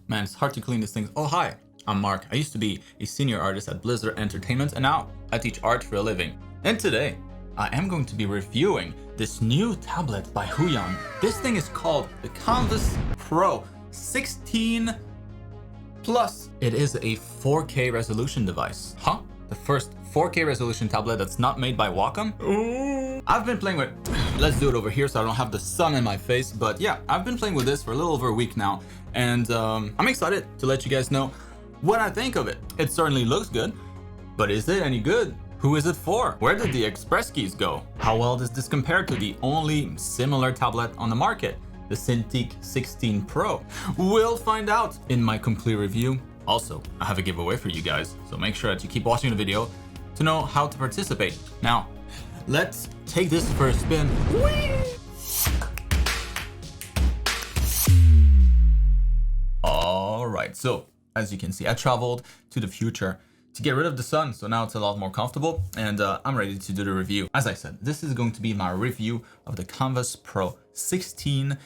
Man, it's hard to clean these things. Oh, hi, I'm Mark. I used to be a senior artist at Blizzard Entertainment, and now I teach art for a living. And today, I am going to be reviewing this new tablet by HUION. This thing is called the Kanvas Pro 16 Plus. It is a 4K resolution device. Huh? The first 4K resolution tablet that's not made by Wacom? Ooh. I've been playing with... Let's do it over here so I don't have the sun in my face. But yeah, I've been playing with this for a little over a week now. And I'm excited to let you guys know what I think of it. It certainly looks good, but is it any good? Who is it for? Where did the express keys go? How well does this compare to the only similar tablet on the market, the Cintiq 16 Pro? We'll find out in my complete review. Also, I have a giveaway for you guys, so make sure that you keep watching the video to know how to participate. Now, let's take this for a spin. Whee! All right, so as you can see, I traveled to the future to get rid of the sun, so now it's a lot more comfortable, and I'm ready to do the review. As I said, this is going to be my review of the Kanvas Pro 16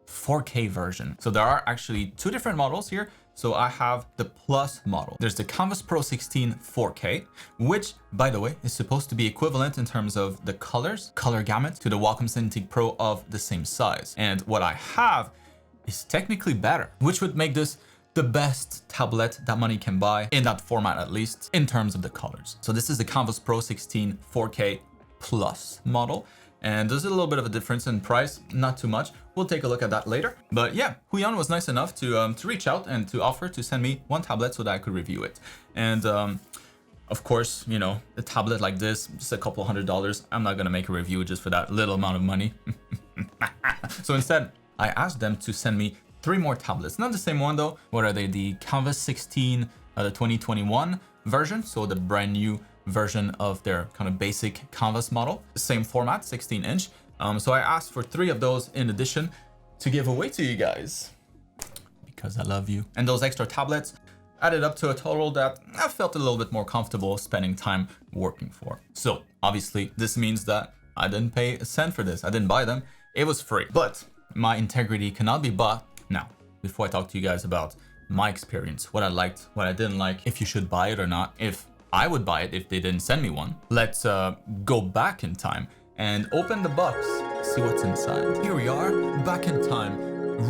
4K version. So there are actually two different models here. So I have the Plus model. There's the Kanvas Pro 16 4K, which, by the way, is supposed to be equivalent in terms of the color gamut to the Wacom Cintiq Pro of the same size. And what I have is technically better, which would make this the best tablet that money can buy, in that format at least, in terms of the colors. So this is the Kanvas Pro 16 4K Plus model. And there's a little bit of a difference in price, not too much. We'll take a look at that later. But yeah, HUION was nice enough to reach out and to offer to send me one tablet so that I could review it. And of course, you know, a tablet like this, just a couple $100. I'm not gonna make a review just for that little amount of money. So instead, I asked them to send me 3 more tablets. Not the same one though. What are they? The Kanvas 16, the 2021 version. So the brand new version of their kind of basic Kanvas model. Same format, 16 inch. So I asked for 3 of those in addition to give away to you guys because I love you. And those extra tablets added up to a total that I felt a little bit more comfortable spending time working for. So obviously this means that I didn't pay a cent for this. I didn't buy them. It was free, but my integrity cannot be bought. Now, before I talk to you guys about my experience, what I liked, what I didn't like, if you should buy it or not, if I would buy it if they didn't send me one, let's go back in time and open the box, see what's inside. Here we are, back in time,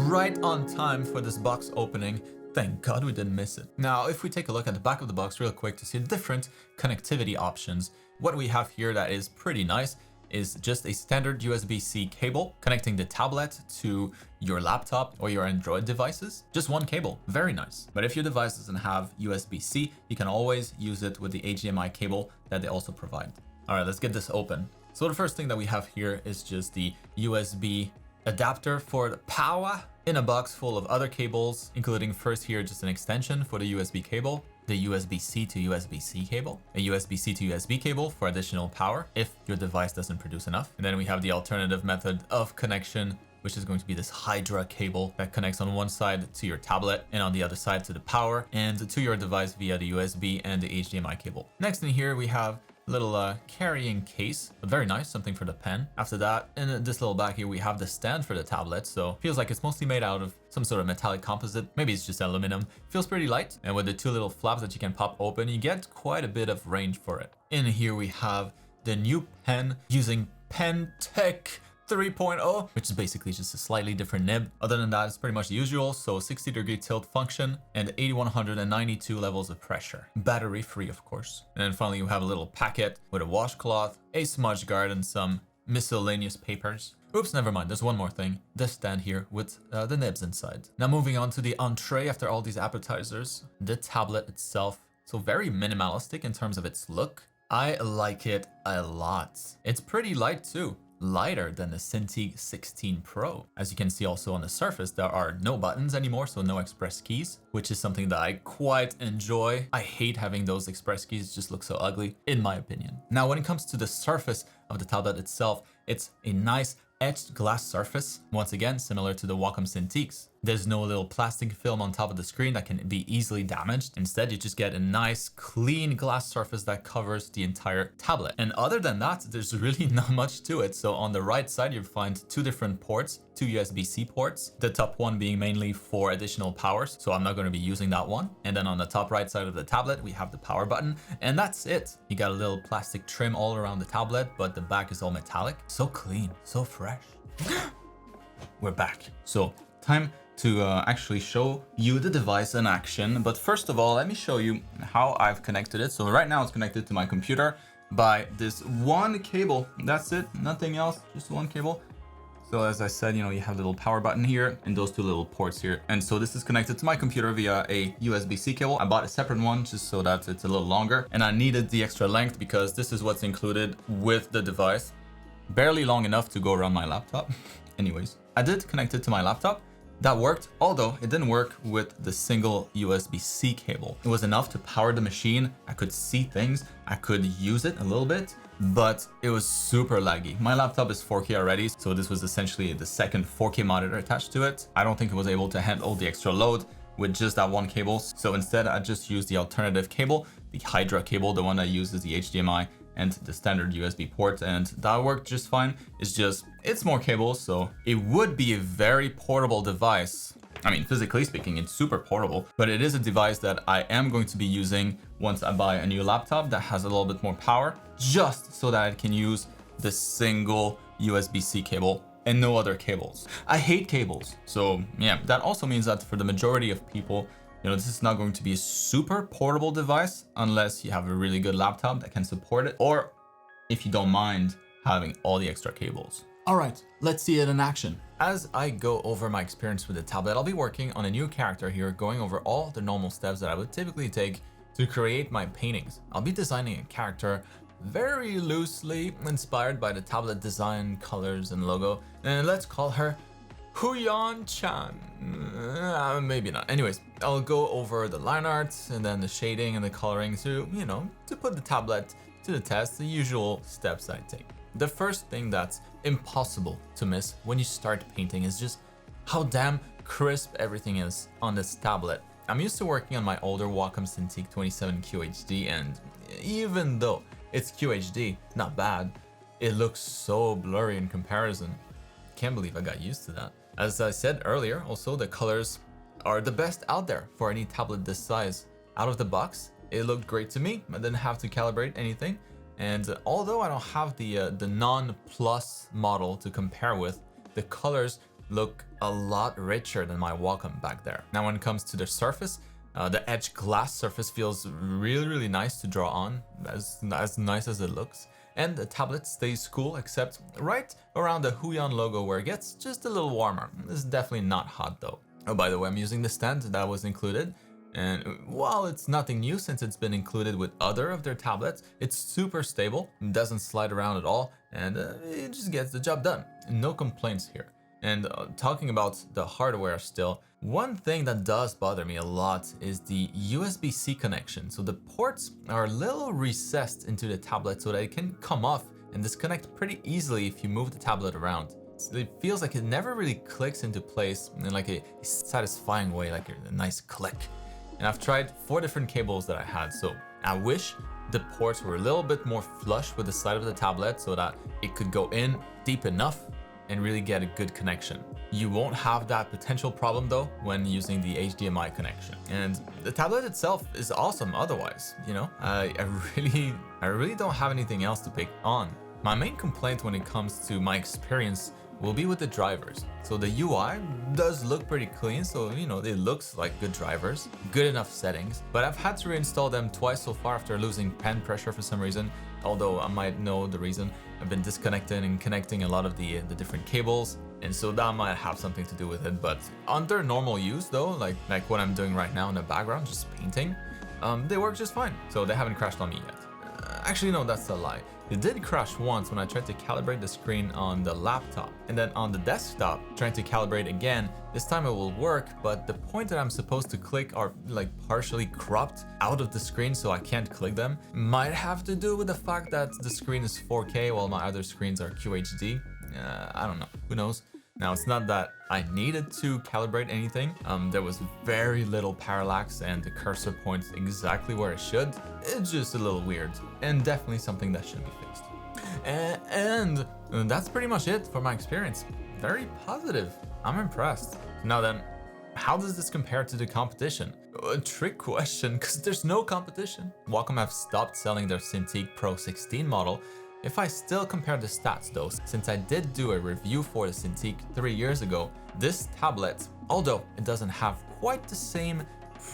right on time for this box opening. Thank God we didn't miss it. Now, if we take a look at the back of the box real quick to see the different connectivity options, what we have here that is pretty nice is just a standard USB-C cable connecting the tablet to your laptop or your Android devices. Just one cable, very nice. But if your device doesn't have USB-C, you can always use it with the HDMI cable that they also provide. All right, let's get this open. So the first thing that we have here is just the USB adapter for the power in a box full of other cables, including first here, just an extension for the USB cable, the USB-C to USB-C cable, a USB-C to USB cable for additional power if your device doesn't produce enough. And then we have the alternative method of connection, which is going to be this Hydra cable that connects on one side to your tablet and on the other side to the power and to your device via the USB and the HDMI cable. Next in here, we have a little carrying case, but very nice, something for the pen. After that, in this little bag here, we have the stand for the tablet. So feels like it's mostly made out of some sort of metallic composite. Maybe it's just aluminum. Feels pretty light. And with the 2 little flaps that you can pop open, you get quite a bit of range for it. In here, we have the new pen using PenTech 3.0, which is basically just a slightly different nib. Other than that, it's pretty much the usual. So 60-degree tilt function and 8192 levels of pressure. Battery free, of course. And then finally, you have a little packet with a washcloth, a smudge guard, and some miscellaneous papers. Oops, never mind. There's one more thing. This stand here with the nibs inside. Now moving on to the entree after all these appetizers. The tablet itself. So very minimalistic in terms of its look. I like it a lot. It's pretty light too. Lighter than the Cintiq 16 Pro. As you can see also on the surface, there are no buttons anymore, so no express keys, which is something that I quite enjoy. I hate having those express keys, just look so ugly, in my opinion. Now, when it comes to the surface of the tablet itself, it's a nice etched glass surface, once again similar to the Wacom Cintiqs. There's no little plastic film on top of the screen that can be easily damaged. Instead, you just get a nice clean glass surface that covers the entire tablet. And other than that, there's really not much to it. So on the right side, you'll find two different ports, two USB-C ports, the top one being mainly for additional powers, so I'm not going to be using that one. And then on the top right side of the tablet, we have the power button, and that's it. You got a little plastic trim all around the tablet, but the back is all metallic. So clean, so fresh. We're back. So time to actually show you the device in action. But first of all, let me show you how I've connected it. So right now it's connected to my computer by this one cable. That's it, nothing else, just one cable. So as I said, you have the little power button here and those two little ports here. And so this is connected to my computer via a USB-C cable. I bought a separate one just so that it's a little longer. And I needed the extra length because this is what's included with the device. Barely long enough to go around my laptop. Anyways, I did connect it to my laptop. That worked, although it didn't work with the single USB-C cable. It was enough to power the machine. I could see things. I could use it a little bit, but it was super laggy. My laptop is 4K already, so this was essentially the second 4K monitor attached to it. I don't think it was able to handle the extra load with just that one cable. So instead, I just used the alternative cable, the Hydra cable, the one that uses the HDMI and the standard USB port, and that worked just fine. It's more cables, so it would be a very portable device. I mean, physically speaking, it's super portable, but it is a device that I am going to be using once I buy a new laptop that has a little bit more power, just so that I can use the single USB-C cable and no other cables. I hate cables. So yeah, that also means that for the majority of people, this is not going to be a super portable device unless you have a really good laptop that can support it, or if you don't mind having all the extra cables. All right, let's see it in action. As I go over my experience with the tablet, I'll be working on a new character here, going over all the normal steps that I would typically take to create my paintings. I'll be designing a character very loosely inspired by the tablet design, colors, and logo, and let's call her HUION-chan. Maybe not. Anyways, I'll go over the line art and then the shading and the coloring to put the tablet to the test, the usual steps I take. The first thing that's impossible to miss when you start painting is just how damn crisp everything is on this tablet. I'm used to working on my older Wacom Cintiq 27 QHD, and even though it's QHD, not bad, it looks so blurry in comparison. Can't believe I got used to that. As I said earlier, also the colors are the best out there for any tablet this size. Out of the box, it looked great to me. I didn't have to calibrate anything. And although I don't have the non-plus model to compare with, the colors look a lot richer than my Wacom back there. Now when it comes to the surface, the edge glass surface feels really, really nice to draw on, as nice as it looks. And the tablet stays cool, except right around the HUION logo where it gets just a little warmer. This is definitely not hot though. Oh, by the way, I'm using the stand that was included. And while it's nothing new since it's been included with other of their tablets, it's super stable, doesn't slide around at all, and it just gets the job done. No complaints here. And talking about the hardware still, one thing that does bother me a lot is the USB-C connection. So the ports are a little recessed into the tablet so that it can come off and disconnect pretty easily if you move the tablet around. So it feels like it never really clicks into place in like a satisfying way, like a nice click. And I've tried 4 different cables that I had, so I wish the ports were a little bit more flush with the side of the tablet so that it could go in deep enough and really get a good connection. You won't have that potential problem though when using the HDMI connection. And the tablet itself is awesome otherwise, I really don't have anything else to pick on. My main complaint when it comes to my experience will be with the drivers. So the UI does look pretty clean, so it looks like good drivers, good enough settings, but I've had to reinstall them twice so far after losing pen pressure for some reason, although I might know the reason. I've been disconnecting and connecting a lot of the different cables, and so that might have something to do with it. But under normal use though, like what I'm doing right now in the background, just painting, they work just fine, so they haven't crashed on me yet. Actually, no, that's a lie. It did crash once when I tried to calibrate the screen on the laptop, and then on the desktop, trying to calibrate again. This time it will work, but the point that I'm supposed to click are like partially cropped out of the screen, so I can't click them. Might have to do with the fact that the screen is 4K while my other screens are QHD. I don't know. who knows? Now, it's not that I needed to calibrate anything. There was very little parallax and the cursor points exactly where it should. It's just a little weird and definitely something that should be fixed. And that's pretty much it for my experience. Very positive. I'm impressed. Now then, how does this compare to the competition? A trick question, because there's no competition. Wacom have stopped selling their Cintiq Pro 16 model. If I still compare the stats though, since I did do a review for the Cintiq 3 years ago, this tablet, although it doesn't have quite the same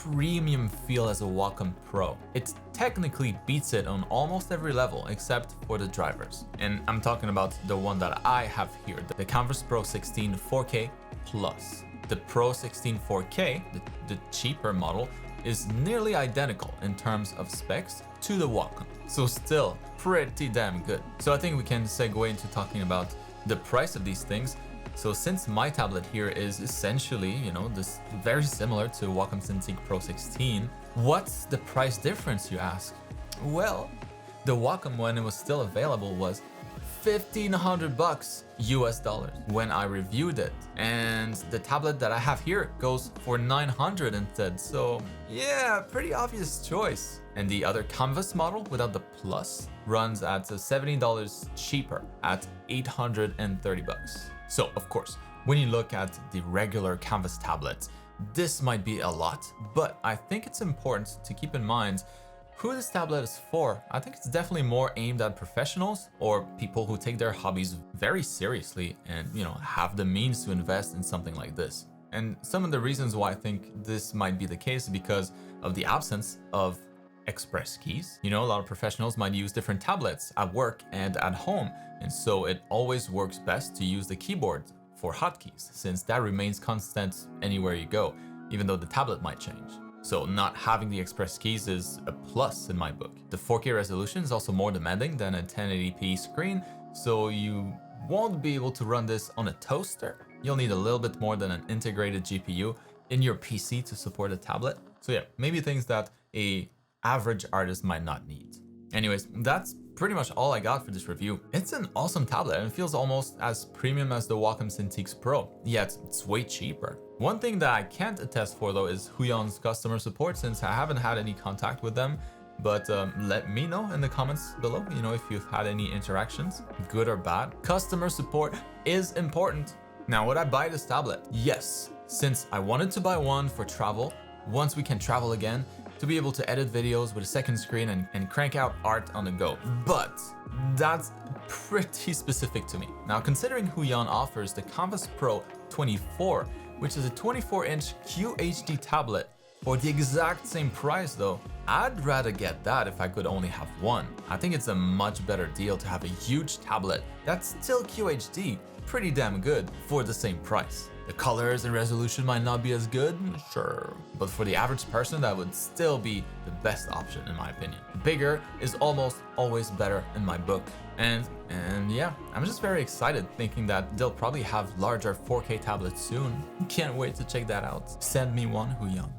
premium feel as a Wacom Pro, it technically beats it on almost every level except for the drivers. And I'm talking about the one that I have here, the Kamvas Pro 16 4K Plus. The Pro 16 4K, the cheaper model, is nearly identical in terms of specs to the Wacom. So still pretty damn good. So I think we can segue into talking about the price of these things. So since my tablet here is essentially, you know, this very similar to Wacom Cintiq Pro 16, what's the price difference, you ask? Well, the Wacom, when it was still available, was $1,500 US dollars when I reviewed it, and the tablet that I have here goes for $900 instead. So yeah, pretty obvious choice. And the other Kamvas model without the Plus runs at $70 cheaper at $830. So of course, when you look at the regular Kamvas tablets, this might be a lot, but I think it's important to keep in mind who this tablet is for. I think it's definitely more aimed at professionals or people who take their hobbies very seriously and, you know, have the means to invest in something like this. And some of the reasons why I think this might be the case is because of the absence of express keys. You know, a lot of professionals might use different tablets at work and at home, and so it always works best to use the keyboard for hotkeys, since that remains constant anywhere you go, even though the tablet might change. So not having the express keys is a plus in my book. The 4K resolution is also more demanding than a 1080p screen, so you won't be able to run this on a toaster. You'll need a little bit more than an integrated GPU in your PC to support a tablet. So yeah, maybe things that a average artist might not need. Anyways, that's pretty much all I got for this review. It's an awesome tablet and it feels almost as premium as the Wacom Cintiq Pro, yet it's way cheaper. One thing that I can't attest for though is HUION's customer support, since I haven't had any contact with them, but let me know in the comments below, you know, if you've had any interactions, good or bad. Customer support is important. Now, would I buy this tablet? Yes, since I wanted to buy one for travel, once we can travel again, to be able to edit videos with a second screen and crank out art on the go. But that's pretty specific to me. Now, considering HUION offers the Kamvas Pro 24, which is a 24-inch QHD tablet for the exact same price though, I'd rather get that if I could only have one. I think it's a much better deal to have a huge tablet that's still QHD, pretty damn good for the same price. The colors and resolution might not be as good, sure, but for the average person, that would still be the best option in my opinion. Bigger is almost always better in my book. And yeah, I'm just very excited thinking that they'll probably have larger 4K tablets soon. Can't wait to check that out. Send me one, HUION.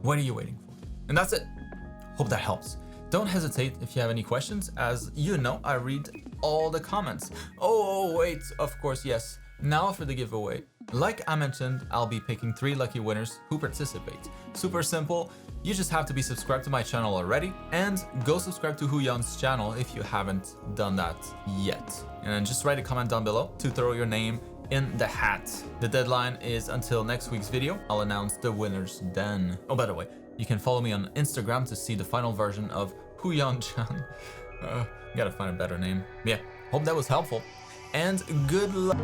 What are you waiting for? And that's it. Hope that helps. Don't hesitate if you have any questions, as you know, I read all the comments. Oh, wait, of course, yes. Now for the giveaway. Like I mentioned, I'll be picking 3 lucky winners who participate. Super simple. You just have to be subscribed to my channel already, and go subscribe to HUION's channel if you haven't done that yet. And then just write a comment down below to throw your name in the hat. The deadline is until next week's video. I'll announce the winners then. Oh, by the way, you can follow me on Instagram to see the final version of HUION-chan. Gotta find a better name. Yeah, hope that was helpful, and good luck.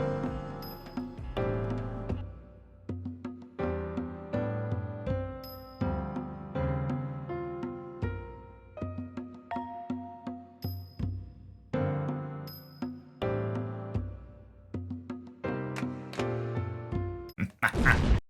Ha ha!